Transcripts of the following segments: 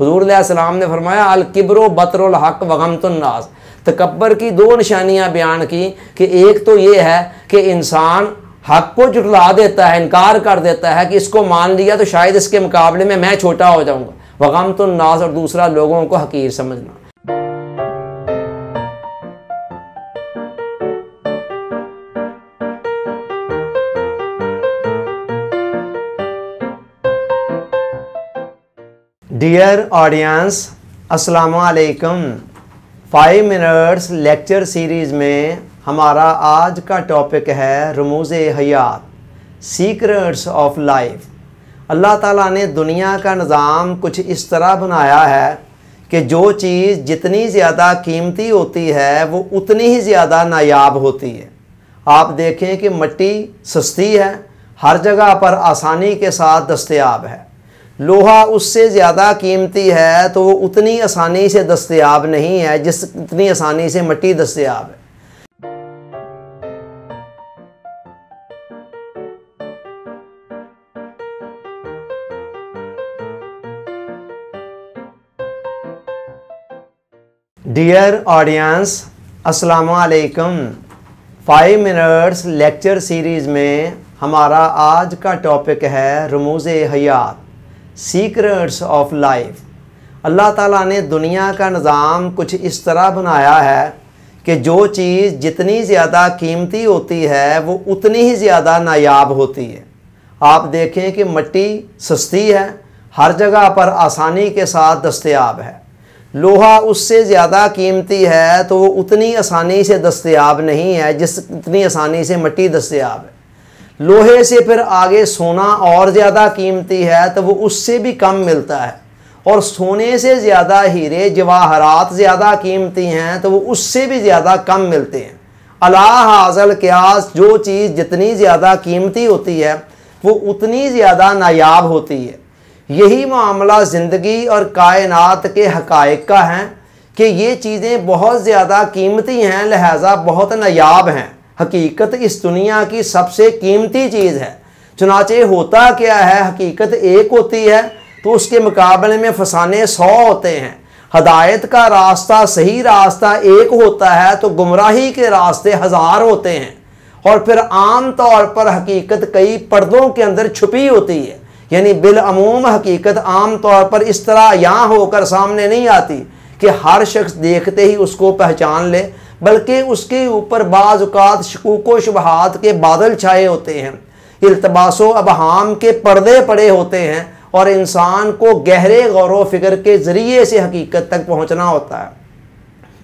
हुजूर अलैहिस्सलाम ने फरमाया अल किब्रो बतरुल हक वगमतुन नास। तकब्बर की दो निशानियां बयान की कि एक तो ये है कि इंसान हक को जुटला देता है, इनकार कर देता है कि इसको मान लिया तो शायद इसके मुकाबले में मैं छोटा हो जाऊंगा, वगमतुन नास, और दूसरा लोगों को हकीर समझना। डियर ऑडियंस, अस्सलाम वालेकुम। 5 मिनट्स लेक्चर सीरीज़ में हमारा आज का टॉपिक है रमूज़े हयात, सीक्रेट्स ऑफ लाइफ। अल्लाह ताला ने दुनिया का निज़ाम कुछ इस तरह बनाया है कि जो चीज़ जितनी ज़्यादा कीमती होती है वो उतनी ही ज़्यादा नायाब होती है। आप देखें कि मिट्टी सस्ती है, हर जगह पर आसानी के साथ दस्तयाब है। लोहा उससे ज़्यादा कीमती है तो वो उतनी आसानी से दस्तयाब नहीं है जितनी आसानी से मिट्टी दस्तयाब है। डियर ऑडियंस, अस्सलाम वालेकुम। 5 मिनट्स लेक्चर सीरीज़ में हमारा आज का टॉपिक है रमूज़े हयात, सीक्रेट्स ऑफ लाइफ। अल्लाह ताला ने दुनिया का निज़ाम कुछ इस तरह बनाया है कि जो चीज़ जितनी ज़्यादा कीमती होती है वो उतनी ही ज़्यादा नायाब होती है। आप देखें कि मिट्टी सस्ती है, हर जगह पर आसानी के साथ दस्तयाब है। लोहा उससे ज़्यादा कीमती है तो वो उतनी आसानी से दस्तयाब नहीं है जितनी आसानी से मिट्टी दस्तयाब है। लोहे से फिर आगे सोना और ज़्यादा कीमती है तो वो उससे भी कम मिलता है, और सोने से ज़्यादा हीरे जवाहरात ज़्यादा कीमती हैं तो वो उससे भी ज़्यादा कम मिलते हैं। अला हाज़ल क़ियास, जो चीज़ जितनी ज़्यादा कीमती होती है वो उतनी ज़्यादा नायाब होती है। यही मामला ज़िंदगी और कायनात के हक़ाइक़ का है कि ये चीज़ें बहुत ज़्यादा कीमती हैं, लिहाजा बहुत नायाब हैं। हकीकत इस दुनिया की सबसे कीमती चीज़ है। चुनाचे होता क्या है, हकीकत एक होती है तो उसके मुकाबले में फसाने 100 होते हैं। हदायत का रास्ता, सही रास्ता एक होता है तो गुमराही के रास्ते 1000 होते हैं। और फिर आम तौर पर हकीकत कई पर्दों के अंदर छुपी होती है, यानी बिलअमूम हकीकत आम तौर पर इस तरह यहाँ होकर सामने नहीं आती कि हर शख्स देखते ही उसको पहचान ले, बल्कि उसके ऊपर बाज़ औक़ात शकूक व शुबहात के बादल छाए होते हैं, इल्तबासो अबहाम के पर्दे पड़े होते हैं, और इंसान को गहरे गौर व फिक्र के ज़रिए से हकीकत तक पहुँचना होता है।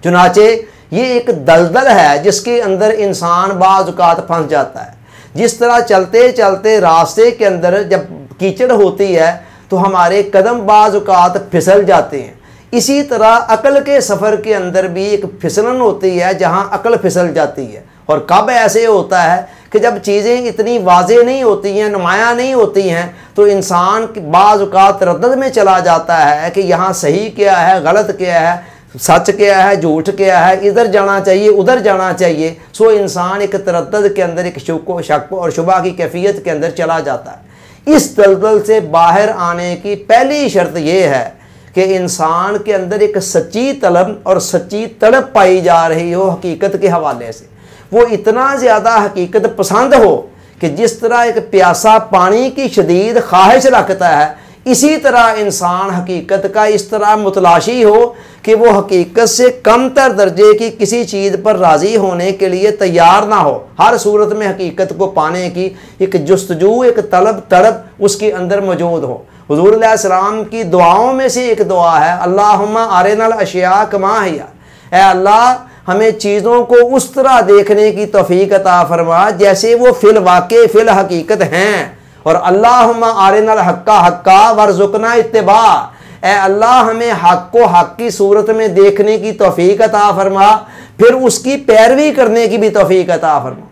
चुनाचे ये एक दलदल है जिसके अंदर इंसान बाज़ औक़ात फंस जाता है। जिस तरह चलते चलते रास्ते के अंदर जब कीचड़ होती है तो हमारे कदम बाज़ औक़ात फिसल जाते हैं, इसी तरह अकल के सफ़र के अंदर भी एक फिसलन होती है जहाँ अकल फिसल जाती है। और कब ऐसे होता है कि जब चीज़ें इतनी वाज़ेह नहीं होती हैं, नुमायाँ नहीं होती हैं, तो इंसान बाज़ औक़ात तरद्दुद में चला जाता है कि यहाँ सही क्या है, गलत क्या है, सच क्या है, झूठ क्या है, इधर जाना चाहिए उधर जाना चाहिए। सो इंसान एक तरद्दुद के अंदर, एक शक और शुबा की कैफियत के अंदर चला जाता है। इस दलदल से बाहर आने की पहली शर्त यह है कि इंसान के अंदर एक सच्ची तलब और सच्ची तड़प पाई जा रही हो हकीकत के हवाले से। वो इतना ज़्यादा हकीकत पसंद हो कि जिस तरह एक प्यासा पानी की शदीद ख्वाहिश रखता है, इसी तरह इंसान हकीकत का इस तरह मुतलाशी हो कि वो हकीकत से कम तर दर्जे की किसी चीज़ पर राज़ी होने के लिए तैयार ना हो। हर सूरत में हकीकत को पाने की एक जुस्तजू, एक तलब तड़प उसके अंदर मौजूद हो। हुज़ूर अलैहिस्सलाम की दुआओं में से एक दुआ है, अल्लाहुम्मा अरिनल अशिया कमा हिया, ऐ अल्लाह हमें चीज़ों को उस तरह देखने की तौफीक अता फरमा जैसे वो फिल वाक़े फिल हकीकत हैं। और अल्लाहुम्मा अरिनल हक्का हक्का वरज़ुक़ना इत्तिबा, ऐ अल्लाह हमें हक़ को हक़ की सूरत में देखने की तौफीक अता फरमा, फिर उसकी पैरवी करने की भी तौफीक अता फरमा।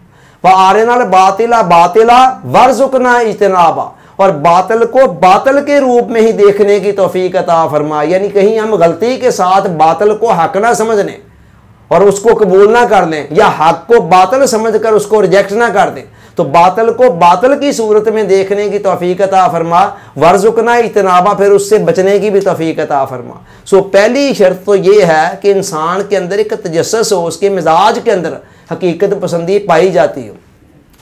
व अरिनल बातिला बातिला वरज़ुक़ना इज्तिनाबा, और बातिल को बातिल के रूप में ही देखने की तौफीक अता फरमा, यानी कहीं हम गलती के साथ बातिल को हक़ ना समझ लें और उसको कबूल ना कर लें, या हक़ को बातिल समझकर उसको रिजेक्ट ना कर दें। तो बातिल को बातिल की सूरत में देखने की तौफीक अता फरमा, वर्जुकना इतनाबा, फिर उससे बचने की भी तौफीक अता फरमा। सो पहली शर्त तो ये है कि इंसान के अंदर एक तजस्सुस हो, उसके मिजाज के अंदर हकीकत पसंदी पाई जाती हो।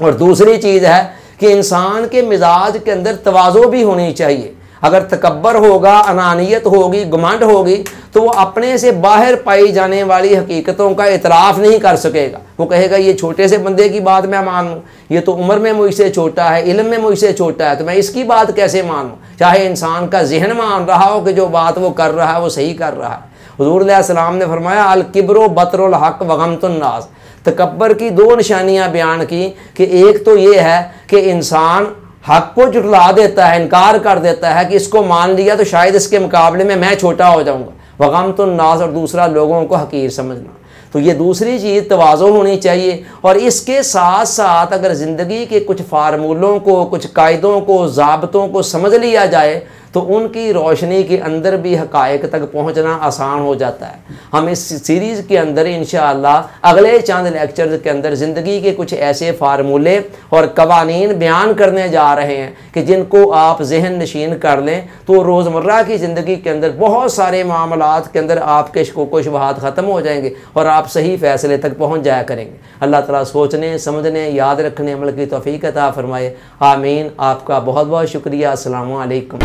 और दूसरी चीज़ है कि इंसान के मिजाज के अंदर तवाज़ो भी होनी चाहिए। अगर तकब्बर होगा, अनानियत होगी, घमंड होगी, तो वो अपने से बाहर पाई जाने वाली हकीकतों का इतराफ़ नहीं कर सकेगा। वो कहेगा ये छोटे से बंदे की बात मैं मानूँ, ये तो उम्र में मुझसे छोटा है, इल्म में मुझसे छोटा है, तो मैं इसकी बात कैसे मानूँ। चाहे इंसान का जहन मान रहा हो कि जो बात वो कर रहा है वो सही कर रहा है। हुज़ूर अलैहिस्सलाम ने फरमाया अल किब्रो बतरुल हक़ व गमतुन नास। तकब्बर की दो निशानियाँ बयान की कि एक तो ये है कि इंसान हक को जुटला देता है, इनकार कर देता है कि इसको मान लिया तो शायद इसके मुकाबले में मैं छोटा हो जाऊंगा। वगमतुन नास, और दूसरा लोगों को हकीर समझना। तो ये दूसरी चीज़ तवाज़ो होनी चाहिए। और इसके साथ साथ अगर ज़िंदगी के कुछ फार्मूलों को, कुछ कायदों को, ज़ाब्तों को समझ लिया जाए तो उनकी रोशनी के अंदर भी हक़ाइक़ तक पहुंचना आसान हो जाता है। हम इस सीरीज़ के अंदर इंशाअल्लाह अगले चंद लेक्चर के अंदर ज़िंदगी के कुछ ऐसे फार्मूले और कवानीन बयान करने जा रहे हैं कि जिनको आप जहन नशीन कर लें तो रोज़मर्रा की ज़िंदगी के अंदर बहुत सारे मामलात के अंदर आपके शकोक व शुबहात ख़त्म हो जाएंगे और आप सही फ़ैसले तक पहुँच जाया करेंगे। अल्लाह ताला सोचने, समझने, याद रखने, अमल की तौफीक अता फ़रमाए। आमीन। आपका बहुत बहुत शुक्रिया। अस्सलामु अलैकुम।